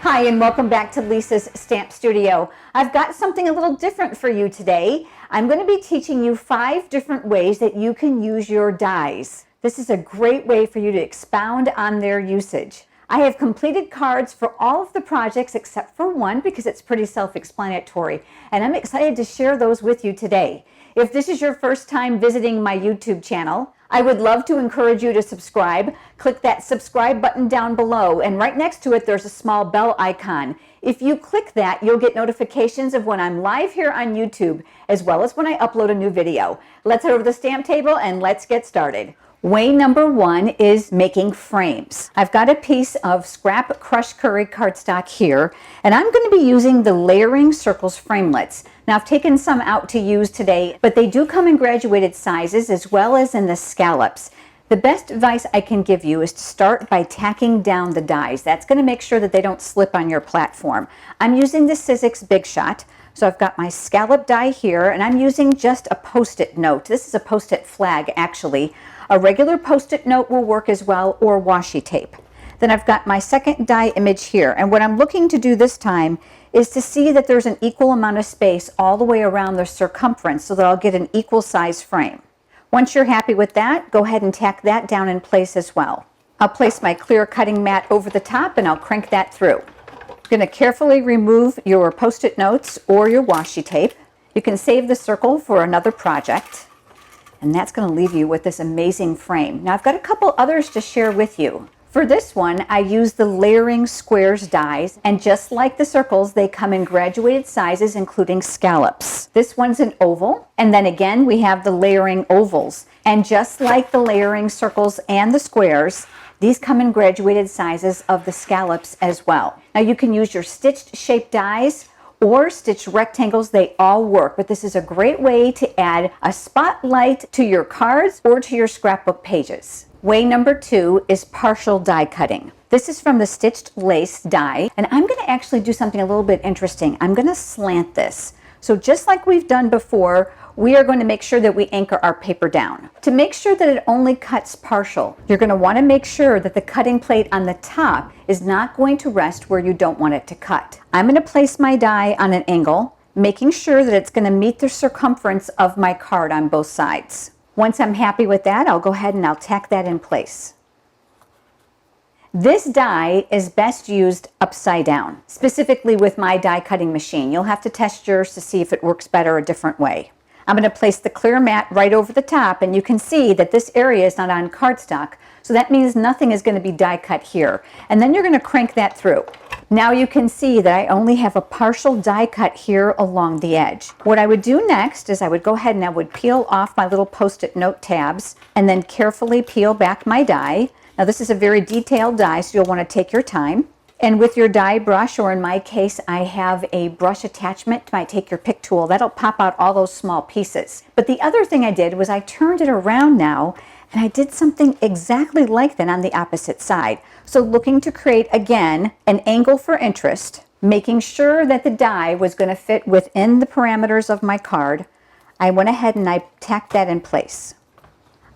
Hi, and welcome back to Lisa's Stamp Studio. I've got something a little different for you today. I'm going to be teaching you 5 different ways that you can use your dies. This is a great way for you to expound on their usage. I have completed cards for all of the projects except for one because it's pretty self-explanatory, and I'm excited to share those with you today. If this is your first time visiting my YouTube channel, I would love to encourage you to subscribe. Click that subscribe button down below, and right next to it there's a small bell icon. If you click that, you'll get notifications of when I'm live here on YouTube, as well as when I upload a new video. Let's head over to the stamp table and let's get started. Way number 1 is making frames. I've got a piece of scrap crushed curry cardstock here, and I'm going to be using the layering circles framelets. Now I've taken some out to use today, but they do come in graduated sizes as well as in the scallops. The best advice I can give you is to start by tacking down the dies. That's going to make sure that they don't slip on your platform. I'm using the Sizzix Big Shot. So I've got my scallop die here, and I'm using just a Post-it note. This is a Post-it flag, actually. A regular Post-it note will work as well, or washi tape. Then I've got my second die image here, and what I'm looking to do this time is to see that there's an equal amount of space all the way around the circumference so that I'll get an equal size frame. Once you're happy with that, go ahead and tack that down in place as well. I'll place my clear cutting mat over the top and I'll crank that through. You're going to carefully remove your Post-it notes or your washi tape. You can save the circle for another project, and that's going to leave you with this amazing frame. Now I've got a couple others to share with you. For this one, I use the layering squares dies, and just like the circles, they come in graduated sizes, including scallops. This one's an oval, and then again we have the layering ovals. And just like the layering circles and the squares, these come in graduated sizes of the scallops as well. Now you can use your stitched shaped dies or stitched rectangles, they all work, but this is a great way to add a spotlight to your cards or to your scrapbook pages. Way number 2 is partial die cutting. This is from the stitched lace die, and I'm going to actually do something a little bit interesting. I'm going to slant this. So just like we've done before, we are going to make sure that we anchor our paper down. To make sure that it only cuts partial, you're going to want to make sure that the cutting plate on the top is not going to rest where you don't want it to cut. I'm going to place my die on an angle, making sure that it's going to meet the circumference of my card on both sides. Once I'm happy with that, I'll go ahead and I'll tack that in place. This die is best used upside down, specifically with my die cutting machine. You'll have to test yours to see if it works better a different way. I'm going to place the clear mat right over the top, and you can see that this area is not on cardstock, so that means nothing is going to be die cut here. And then you're going to crank that through. Now you can see that I only have a partial die cut here along the edge. What I would do next is I would go ahead and I would peel off my little Post-it note tabs and then carefully peel back my die. Now this is a very detailed die, so you'll want to take your time. And with your die brush, or in my case, I have a brush attachment. You might take your pick tool. That'll pop out all those small pieces. But the other thing I did was I turned it around now, and I did something exactly like that on the opposite side. So looking to create, again, an angle for interest, making sure that the die was going to fit within the parameters of my card, I went ahead and I tacked that in place.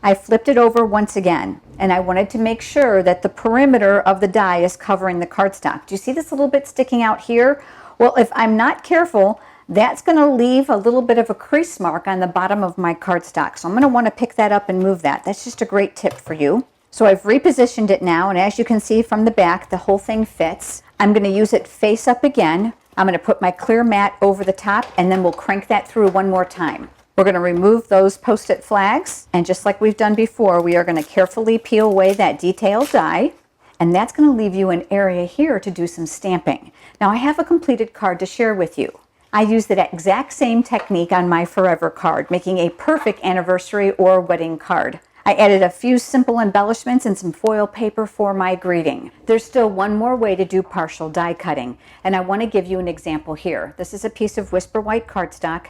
I flipped it over once again, and I wanted to make sure that the perimeter of the die is covering the cardstock. Do you see this little bit sticking out here? Well, if I'm not careful, that's going to leave a little bit of a crease mark on the bottom of my cardstock. So I'm going to want to pick that up and move that. That's just a great tip for you. So I've repositioned it now, and as you can see from the back, the whole thing fits. I'm going to use it face up again. I'm going to put my clear mat over the top, and then we'll crank that through one more time. We're going to remove those Post-it flags, and just like we've done before, we are going to carefully peel away that detailed die, and that's going to leave you an area here to do some stamping. Now I have a completed card to share with you. I used that exact same technique on my Forever card, making a perfect anniversary or wedding card. I added a few simple embellishments and some foil paper for my greeting. There's still one more way to do partial die cutting, and I want to give you an example here. This is a piece of Whisper White cardstock.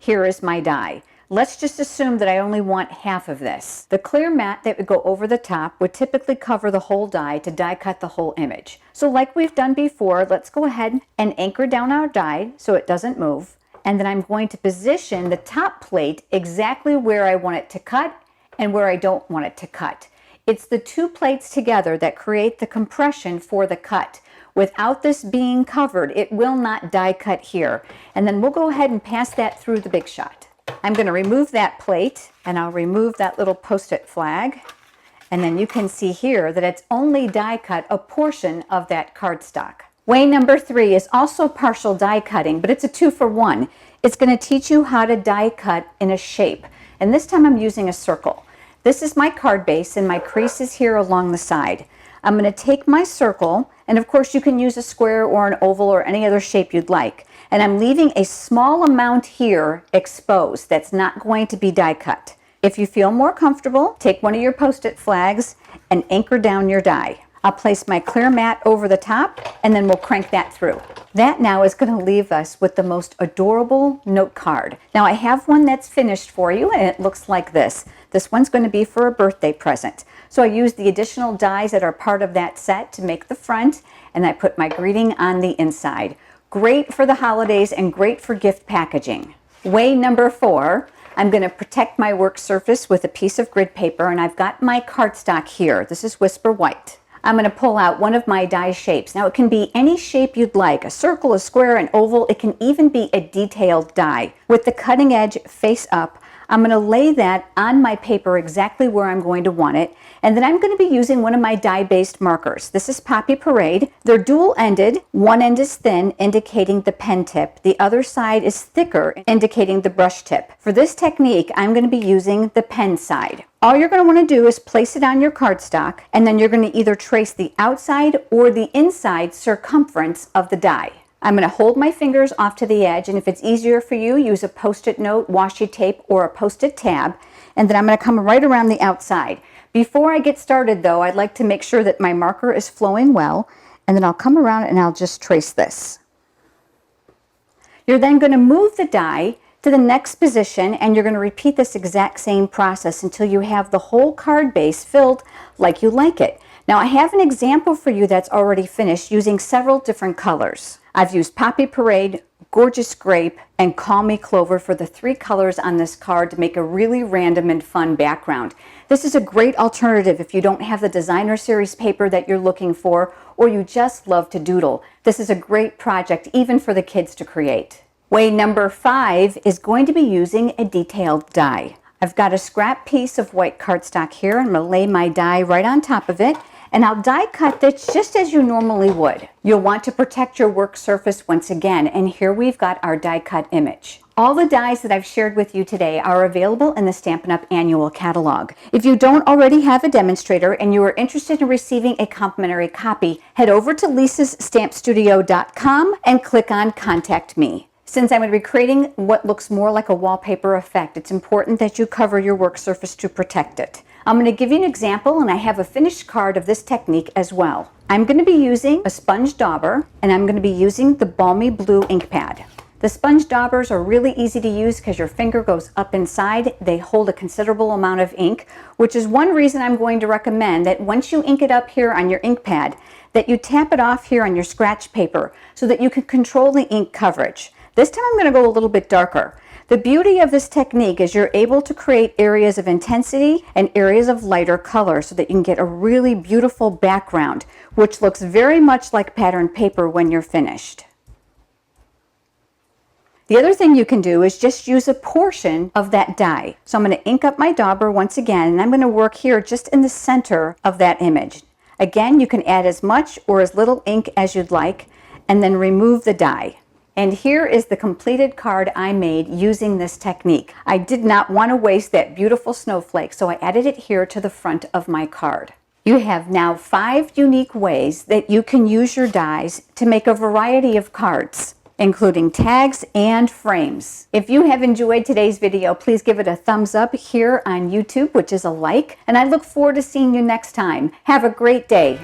Here is my die. Let's just assume that I only want half of this. The clear mat that would go over the top would typically cover the whole die to die cut the whole image. So like we've done before, let's go ahead and anchor down our die so it doesn't move. And then I'm going to position the top plate exactly where I want it to cut and where I don't want it to cut. It's the two plates together that create the compression for the cut. Without this being covered, it will not die cut here. And then we'll go ahead and pass that through the Big Shot. I'm going to remove that plate, and I'll remove that little Post-it flag. And then you can see here that it's only die cut a portion of that cardstock. Way number 3 is also partial die cutting, but it's a 2-for-1. It's going to teach you how to die cut in a shape. And this time I'm using a circle. This is my card base, and my crease is here along the side. I'm going to take my circle, and of course you can use a square or an oval or any other shape you'd like. And I'm leaving a small amount here exposed that's not going to be die cut. If you feel more comfortable, take one of your Post-it flags and anchor down your die. I'll place my clear mat over the top, and then we'll crank that through. That now is going to leave us with the most adorable note card. Now I have one that's finished for you, and it looks like this. This one's going to be for a birthday present. So I used the additional dies that are part of that set to make the front, and I put my greeting on the inside. Great for the holidays and great for gift packaging. Way number 4, I'm going to protect my work surface with a piece of grid paper, and I've got my cardstock here. This is Whisper White. I'm going to pull out one of my die shapes. Now it can be any shape you'd like, a circle, a square, an oval. It can even be a detailed die. With the cutting edge face up, I'm going to lay that on my paper exactly where I'm going to want it. And then I'm going to be using one of my die-based markers. This is Poppy Parade. They're dual-ended. One end is thin, indicating the pen tip. The other side is thicker, indicating the brush tip. For this technique, I'm going to be using the pen side. All you're going to want to do is place it on your cardstock, and then you're going to either trace the outside or the inside circumference of the die. I'm going to hold my fingers off to the edge, and if it's easier for you, use a Post-it note, washi tape, or a Post-it tab, and then I'm going to come right around the outside. Before I get started though, I'd like to make sure that my marker is flowing well, and then I'll come around and I'll just trace this. You're then going to move the die to the next position, and you're going to repeat this exact same process until you have the whole card base filled like you like it. Now I have an example for you that's already finished using several different colors. I've used Poppy Parade, Gorgeous Grape, and Call Me Clover for the 3 colors on this card to make a really random and fun background. This is a great alternative if you don't have the designer series paper that you're looking for, or you just love to doodle. This is a great project even for the kids to create. Way number 5 is going to be using a detailed die. I've got a scrap piece of white cardstock here. I'm going to lay my die right on top of it, and I'll die cut this just as you normally would. You'll want to protect your work surface once again, and here we've got our die cut image. All the dies that I've shared with you today are available in the Stampin' Up! Annual Catalog. If you don't already have a demonstrator and you are interested in receiving a complimentary copy, head over to lisasstampstudio.com and click on Contact Me. Since I'm going to be creating what looks more like a wallpaper effect, it's important that you cover your work surface to protect it. I'm going to give you an example, and I have a finished card of this technique as well. I'm going to be using a sponge dauber, and I'm going to be using the Balmy Blue ink pad. The sponge daubers are really easy to use because your finger goes up inside. They hold a considerable amount of ink, which is one reason I'm going to recommend that once you ink it up here on your ink pad, that you tap it off here on your scratch paper so that you can control the ink coverage. This time I'm going to go a little bit darker. The beauty of this technique is you're able to create areas of intensity and areas of lighter color so that you can get a really beautiful background, which looks very much like patterned paper when you're finished. The other thing you can do is just use a portion of that die. So I'm going to ink up my dauber once again, and I'm going to work here just in the center of that image. Again, you can add as much or as little ink as you'd like, and then remove the die. And here is the completed card I made using this technique. I did not want to waste that beautiful snowflake, so I added it here to the front of my card. You have now 5 unique ways that you can use your dies to make a variety of cards, including tags and frames. If you have enjoyed today's video, please give it a thumbs up here on YouTube, which is a like, and I look forward to seeing you next time. Have a great day.